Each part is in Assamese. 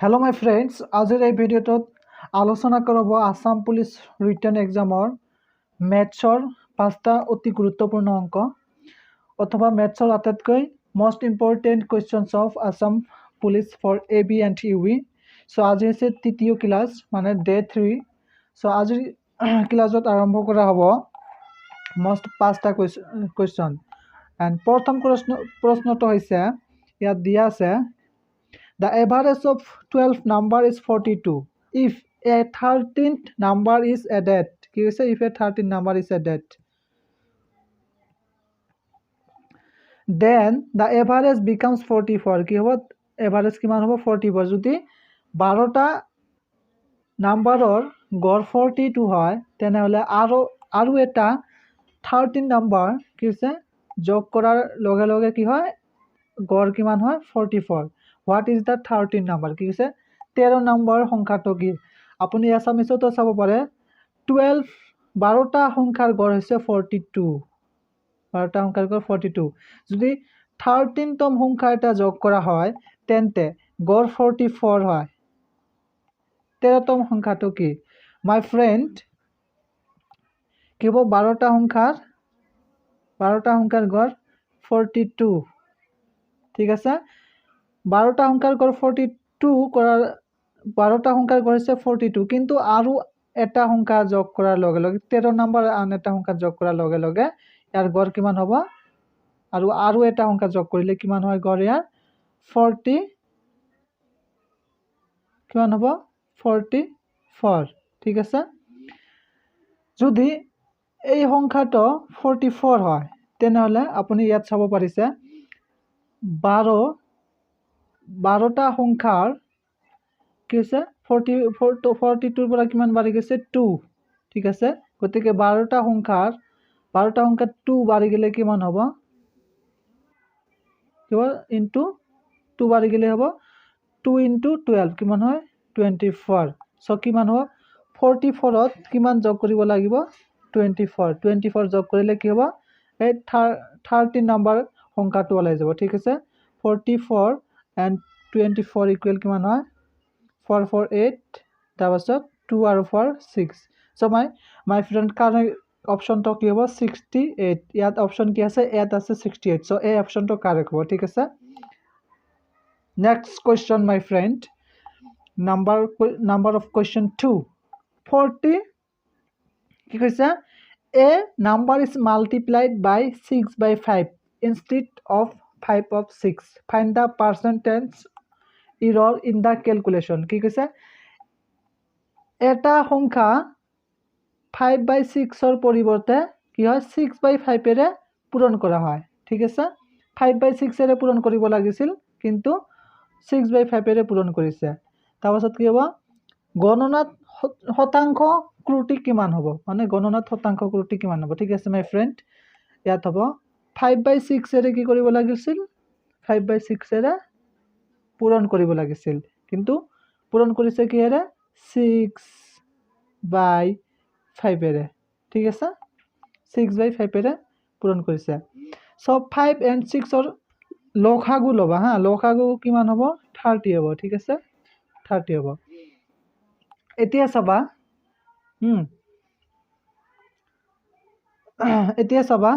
हेलो माय फ्रेंड्स आजिर এই ভিডিওটোত আলোচনা কৰব আসাম পুলিশ ৰিটেন এক্সামৰ ম্যাথছৰ পাঁচটা অতি গুৰুত্বপূৰ্ণ অংক অথবা ম্যাথছৰ আটাইতকৈ most important questions of Assam police for AB and UB so আজি হৈছে তৃতীয় ক্লাস মানে ডে 3 সো আজিৰ ক্লাছত আৰম্ভ কৰা হ'ব মোস্ট পাঁচটা কোৱেশ্চন এণ্ড প্ৰথম প্ৰশ্নটো হৈছে ইয়াত দিয়া আছে The average of 12 number is 42. If a 13th number is added, if a 13th number is added, then the average becomes 44. কি হ'ব average কিমান হ'ব 44 যদি 12টা নাম্বাৰৰ গড় 42 হয় তেনেহলে আৰু এটা 13 নাম্বাৰ কি হৈছে যোগ কৰাৰ লগে লগে কি হয় গড় কিমান হয় 44. What is the 13 number? কি কৈছে 13 নম্বৰ সংখ্যাটো কি আপুনি এছামিছতো চাব পাৰে 12টা সংখ্যাৰ গড় হৈছে 42 12টা সংখ্যাৰ গড় 42 যদি 13তম সংখ্যা এটা যোগ কৰা হয় তেন্তে গড় 44 হয় 13তম সংখ্যাটো কি মাই ফ্ৰেন্ড কি হ'ব 12টা সংখ্যাৰ গড় 42 ঠিক আছে 12টা সংখ্যাৰ গড় 42 কৰাৰ 12টা সংখ্যাৰ গড় হৈছে 42 কিন্তু আৰু এটা সংখ্যা যোগ কৰাৰ লগে লগে 13 নম্বৰ আন এটা সংখ্যা যোগ কৰাৰ লগে লগে ইয়াৰ গড় কিমান হ'ব আৰু এটা সংখ্যা যোগ কৰিলে কিমান হয় গড় ইয়াৰ 40 কিমান হ'ব 44 ঠিক আছে যদি এই সংখ্যাটো 44 হয় তেনেহলে আপুনি ইয়াত চাব পাৰিছে 12টা সংখ্যাৰ কি হৈছে 42 পৰা কিমান বাঢ়ি গৈছে 2 ঠিক আছে গতিকে 12টা সংখ্যাৰ 2 বাঢ়ি গলে কিমান হ'ব কিবা ইনটু 2 বাঢ়ি গলে হ'ব 2 * 12 কিমান হয় 24 সো কিমান হ'ব 44ত কিমান যোগ কৰিব লাগিব 24 যোগ কৰিলে কি হ'ব এই 13 নম্বৰ সংখ্যাটো ওলাই যাব ঠিক আছে 44 and 24 equal কিমান হয় 448 তাৰপাছত 2 আৰু 4 6 so my friend কারেক্ট অপশনটো কি হ'ব 68 ইয়াত অপশন কি আছে ইয়াত আছে 68 so এই অপশনটো কারেক্ট হ'ব ঠিক আছে next question my friend number of question 2 40 কি কৈছে a number is multiplied by 6/5 instead of 5 of 6 find the percentage error in the calculation কি কৈছে এটা সংখ্যা 5/6 ৰ পৰিৱৰ্তে কি হয় 6/5 এৰে পূৰণ কৰা হয় ঠিক আছে 5/6 এৰে পূৰণ কৰিব লাগিছিল কিন্তু 6/5 এৰে পূৰণ কৰিছে তাৰপাছত কি হ'ব গণনাত শতাংশ ত্ৰুটি কিমান হ'ব মানে গণনাত শতাংশ ত্ৰুটি কিমান হ'ব ঠিক আছে মাই ফ্ৰেন্ড ইয়াত হ'ব 5/6 এৰে কি কৰিব লাগিছিল 5/6 এৰে পূৰণ কৰিব লাগিছিল কিন্তু পূৰণ কৰিছে কি এৰে 6/5 এৰে ঠিক আছে 6/5 এৰে পূৰণ কৰিছে সো 5 and 6 ৰ লসাগু লবা হা লসাগু কিমান হ'ব 30 হ'ব ঠিক আছে 30 হ'ব এতিয়া চাবা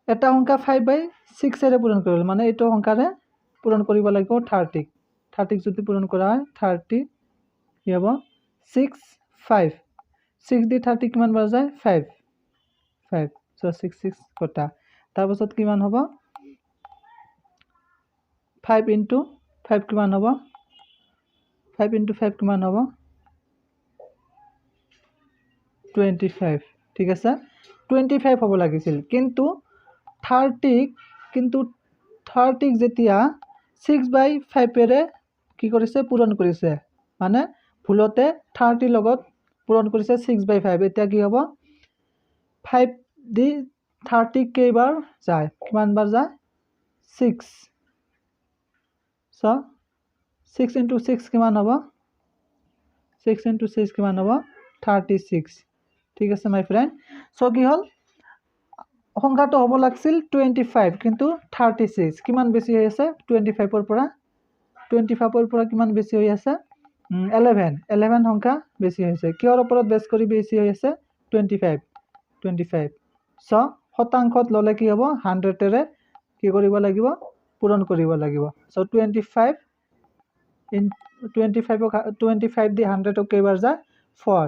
এটা সংখ্যা 5/6 এৰে পূৰণ কৰিল মানে এইটো সংখ্যাৰে পূৰণ কৰিব লাগিব 30 যদি পূৰণ কৰা হয় 30 কি হ'ব 6 দি 30 কিমান বাৰ যায় 5 so 6 কটা তাৰপাছত কিমান হ'ব 5 * 5 কিমান হ'ব 5 * 5 কিমান হ'ব 25 ঠিক আছে 25 হ'ব লাগিছিল কিন্তু 30 যেতিয়া 6/5 এৰে কি কৰিছে পূৰণ কৰিছে মানে ভুলতে 30 লগত পূৰণ কৰিছে 6/5 এতিয়া কি হ'ব 5 দি 30 কেইবাৰ যায় কিমান বাৰ যায় 6 so 6 * 6 কিমান হ'ব 6 * 6 কিমান হ'ব 36 ঠিক আছে মাই ফ্ৰেন্ড সো কি হল সংখ্যাটো হ'ব লাগিছিল 25 কিন্তু 36 কিমান বেছি হৈ আছে 25 ৰ পৰা 25 পৰা কিমান বেছি হৈ আছে 11 সংখ্যা বেছি হৈছে কিহৰ ওপৰত বেছ কৰি বেছি হৈ আছে 25 সো শতাংশত ললে কি হ'ব 100 ৰে কি কৰিব লাগিব পূৰণ কৰিব লাগিব সো 25 in 25 দি 100 কেইবাৰ যায় 4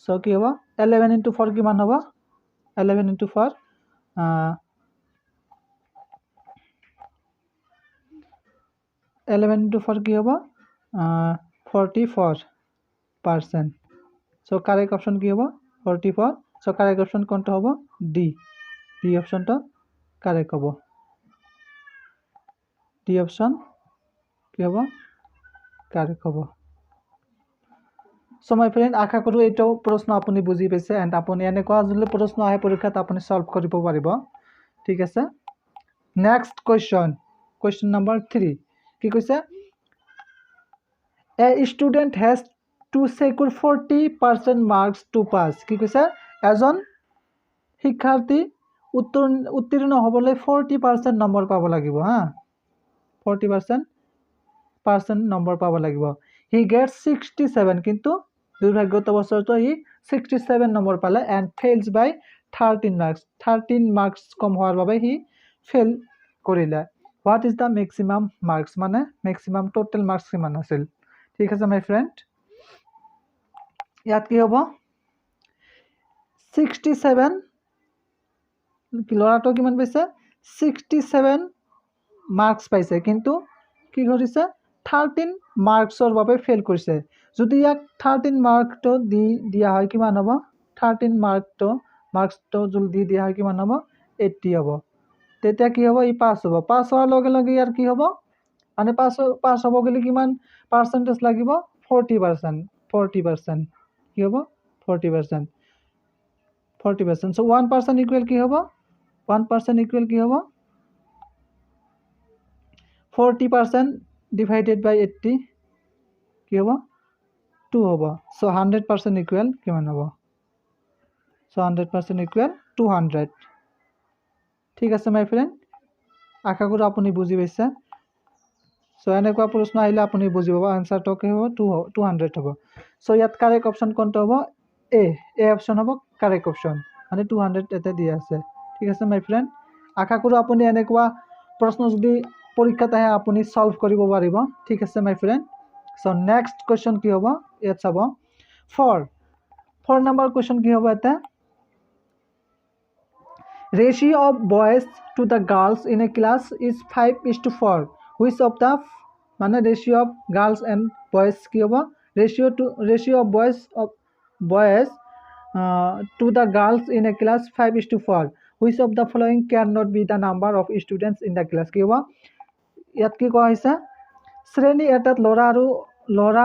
সো কি হ'ব 11 into 4 কিমান হ'ব 11 into 4 11 into 4 কি হ'ব 44% সো কারেক্ট অপশন কি হ'ব 44 সো কারেক্ট অপশন কোনটো হ'ব ডি অপশনটো কারেক্ট হ'ব ডি অপশন কি হ'ব কারেক্ট হ'ব সো মাই ফ্রেন্ড আশা কৰো এইটো প্ৰশ্ন আপুনি বুজি পাইছে এন্ড আপুনি এনেকুৱা যদি প্ৰশ্ন আহে পৰীক্ষাত আপুনি সলভ কৰিব পাৰিব ঠিক আছে নেক্সট কোৱেশ্চন নম্বৰ 3 কি কৈছে a student has to secure 40% marks to pass কি কৈছে এজন শিক্ষাৰ্থী উত্তীৰ্ণ হ'বলৈ 40% নম্বৰ পাব লাগিব হা 40% নম্বৰ পাব লাগিব he gets 67 কিন্তু দুৰ্ভাগ্যবশতঃ হি 67 নম্বৰ পালে and fails by 13 marks কম হোৱাৰ বাবে হি ফেল কৰিলে what is the maximum marks মানে maximum total marks কিমান আছিল ঠিক আছে মাই ফ্ৰেন্ড ইয়াত কি হ'ব 67 লৰাটো কিমান পাইছে 67 মাৰ্কস পাইছে কিন্তু কি কৰিছে 13 মাৰ্কসৰ বাবে ফেল কৰিছে যদি ইয়াক 13 মার্কটো দি দিয়া হয় কিমান হ'ব 13 মার্কসটো যদি দিয়া হয় কিমান হ'ব 80 হ'ব তেতিয়া কি হ'ব ই পাস হ'ব পাস হোৱাৰ লগে লগে ইয়াৰ কি হ'ব মানে পাস হ'ব গলি কিমান পার্সেন্টেজ লাগিব 40% কি হ'ব 40% so 1% ইকুয়াল কি হ'ব 1% ইকুয়াল কি হ'ব 40% divided by 80 কি হ'ব 2 হ'ব so 100% ইকুয়াল কিমান হ'ব so 100% ইকুয়াল 200 ঠিক আছে মাই ফ্রেন্ড আশা কৰো আপুনি বুজি পাইছে সো এনেকুৱা প্ৰশ্ন আহিলে আপুনি বুজি পাব আনসাৰটো কি হ'ব 200 হ'ব সো ইয়াত কারেক্ট অপশন কোনটো হ'ব এ অপশন হ'ব কারেক্ট অপশন মানে 200 এতে দিয়া আছে ঠিক আছে মাই ফ্রেন্ড আশা কৰো আপুনি এনেকুৱা প্ৰশ্ন যদি পৰীক্ষাত আহে আপুনি সলভ কৰিব পাৰিব ঠিক আছে মাই ফ্ৰেন্ড সো নেক্সট কোৱেশ্চন কি হ'ব ইয়াত চাব 4 নম্বৰ কোৱেশ্চন কি হ'ব এটা ratio of boys to the girls in a class is 5:4 which of the মানে ratio of girls and boys কি হ'ব ratio of boys to the girls in a class 5:4 which of the following cannot be the number of students in the class কি হ'ব ইয়াত কি কোৱা হৈছে শ্ৰেণী এটাত ল'ৰা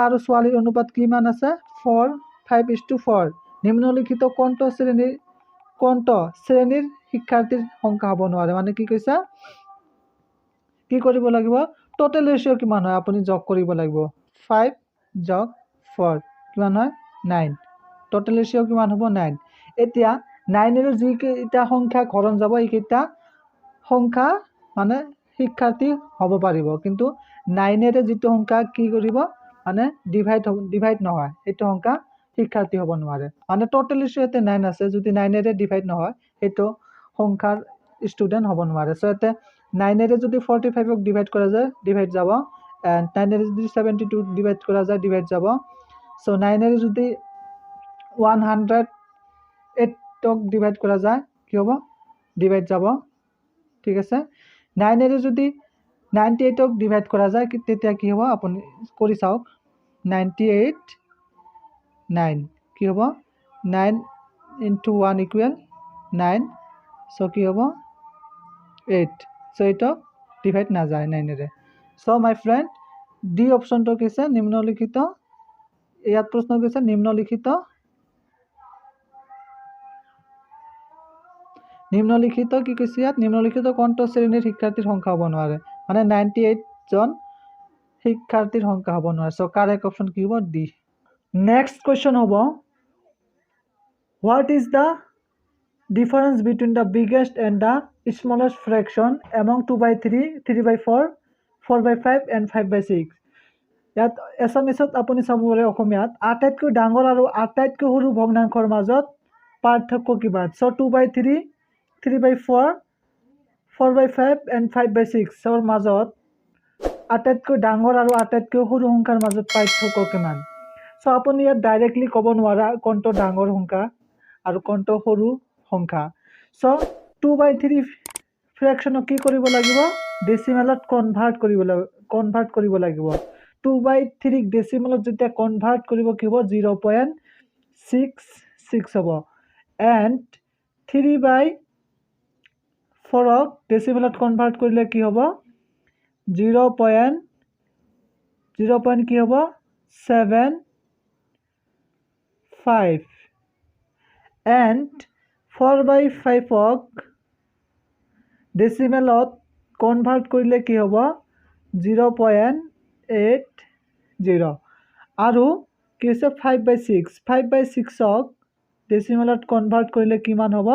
আৰু ছোৱালীৰ অনুপাত কিমান আছে 5:4 নিম্নলিখিত কোনটো শ্ৰেণীৰ শিক্ষাৰ্থীৰ সংখ্যা হ'ব নোৱাৰে মানে কি কৈছে কি কৰিব লাগিব টোটাল ৰেশিও কিমান হয় আপুনি যোগ কৰিব লাগিব 5 যোগ 4 কিমান হয় 9 টোটাল ৰেশিও কিমান হ'ব 9 এতিয়া 9 এৰ যি কেইটা সংখ্যা হৰণ যাব এই কেইটা সংখ্যা মানে শিক্ষাৰ্থী হ'ব পাৰিব কিন্তু 9 এৰ যেটো সংখ্যা কি কৰিব মানে ডিভাইড নহয় এটো সংখ্যা শিক্ষাৰ্থী হ'ব নোৱাৰে মানে টোটাল ৰেশিও এতে 9 আছে যদি 9 এৰ ডিভাইড নহয় এটো সংখ্যাৰ ষ্টুডেন্ট হ'ব নোৱাৰে সো এতে 9 এর যদি 45 ক ডিভাইড করা যায় ডিভাইড যাব এন্ড 9 এর যদি 72 ডিভাইড করা যায় ডিভাইড যাব সো 9 এর যদি 108 ক ডিভাইড করা যায় কি হবে ডিভাইড যাব ঠিক আছে 9 এর যদি 98 ক ডিভাইড করা যায় তেতিয়া কি হবে আপনি কৰি চাওক 98 9 কি হবে 9 into 1 equal 9 সো কি হবে 8 so এটা ডিভাইড না যায় 9 এর সো মাই ফ্রেন্ড ডি অপশনটো কিছে নিম্নলিখিত ইয়াত প্রশ্ন কিছে নিম্নলিখিত কি কৈছে ইয়াত নিম্নলিখিত কোনটো শ্ৰেণীৰ শিক্ষাৰ্থীৰ সংখ্যা হ'ব নোৱাৰে মানে 98 জন শিক্ষাৰ্থীৰ সংখ্যা হ'ব নোৱাৰে সো কাৰেক্ট অপশন কি হ'ব ডি নেক্সট কোৱেশ্চন হ'ব what is the difference between the biggest and the smallest fraction among 2/3, 3/4, 4/5 and 5/6 ইয়াত এছামিছত আপুনি চাব পাৰে অসমীয়াত আটাইতকৈ ডাঙৰ আৰু আটাইতকৈ সৰু ভগ্নাংশৰ মাজত পাৰ্থক্য কিমান চ' 2/3 3/4 4/5 and 5/6 মাজত আটাইতকৈ ডাঙৰ আৰু আটাইতকৈ সৰু সংখ্যাৰ মাজত পাৰ্থক্য কিমান চ' আপুনি ইয়াত ডাইৰেক্টলি ক'ব নোৱাৰা কোনটো ডাঙৰ সংখ্যা আৰু কোনটো সৰু সংখ্যা চ' 2/3 ফ্ৰেকশ্যনক কি কৰিব লাগিব ডেচিমেলত কনভাৰ্ট কৰিব লাগিব 2/3 ডেচিমেলত যেতিয়া কনভাৰ্ট কৰিব কি হ'ব 0.66 হ'ব এণ্ড 3/4 ডেচিমেলত কনভাৰ্ট কৰিলে কি হ'ব 0. কি হ'ব 7.5 and 4/5 ডেচিমেলত কনভাৰ্ট কৰিলে কি হ'ব 0.80 আৰু কি হৈছে 5/6 ডেচিমেলত কনভাৰ্ট কৰিলে কিমান হ'ব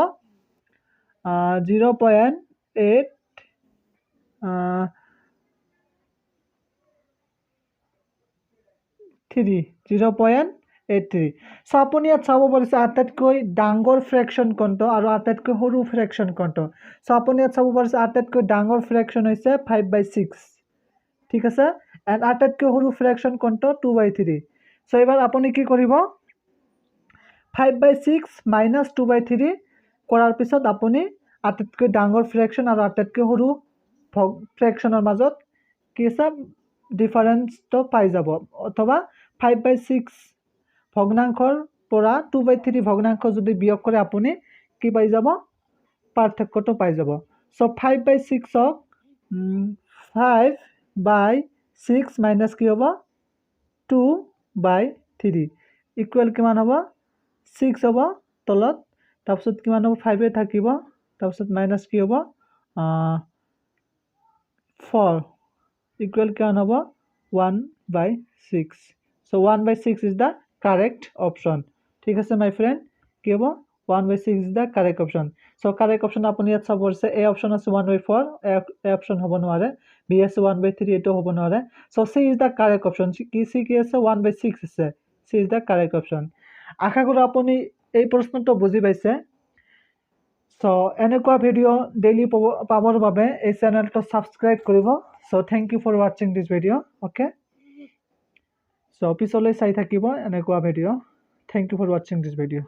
0.83 চ' আপুনি ইয়াত চাব পাৰিছে আটাইতকৈ ডাঙৰ ফ্ৰেকশ্যন কোনটো আৰু আটাইতকৈ সৰু ফ্ৰেকশ্যন কোনটো চ' আপুনি ইয়াত চাব পাৰিছে আটাইতকৈ ডাঙৰ ফ্ৰেকশ্যন হৈছে 5/6 ঠিক আছে এণ্ড আটাইতকৈ সৰু ফ্ৰেকশ্যন কোনটো 2/3 চ' এইবাৰ আপুনি কি কৰিব 5/6 মাইনাছ 2/3 কৰাৰ পিছত আপুনি আটাইতকৈ ডাঙৰ ফ্ৰেকশ্যন আৰু আটাইতকৈ সৰু ফ্ৰেকশ্যনৰ মাজত কি আছে ডিফাৰেঞ্চটো পাই যাব অথবা 5/6 ভগ্নাংশৰ পৰা 2/3 ভগ্নাংশ যদি বিয়োগ কৰে আপুনি কি পাই যাব পাৰ্থক্যটো পাই যাব চ' 5/6 5/6 মাইনাছ কি হ'ব 2/3 ইকুৱেল কিমান হ'ব 6 হ'ব তলত তাৰপিছত কিমান হ'ব 5 থাকিব তাৰপিছত মাইনাছ কি হ'ব 4 ইকুৱেল কিমান হ'ব 1/6 so 1/6 is the correct option ঠিক আছে my friend কি হ'ব 1/6 is the correct option so correct option আপুনি ইয়াত চাব পাৰিছে a option আছে 1/4 a option হ'ব নোৱাৰে b আছে 1/3 এটো হ'ব নোৱাৰে so c is the correct option কি আছে 1/6 আছে c is the correct option আশা কৰো আপুনি এই প্ৰশ্নটো বুজি পাইছে so এনেকুৱা ভিডিও ডেইলি পাবৰ বাবে এই চেনেলটো সাবস্ক্ৰাইব কৰিব so thank you for watching this video okay so পিছলৈ চাই থাকিব এনেকুৱা video thank you for watching this video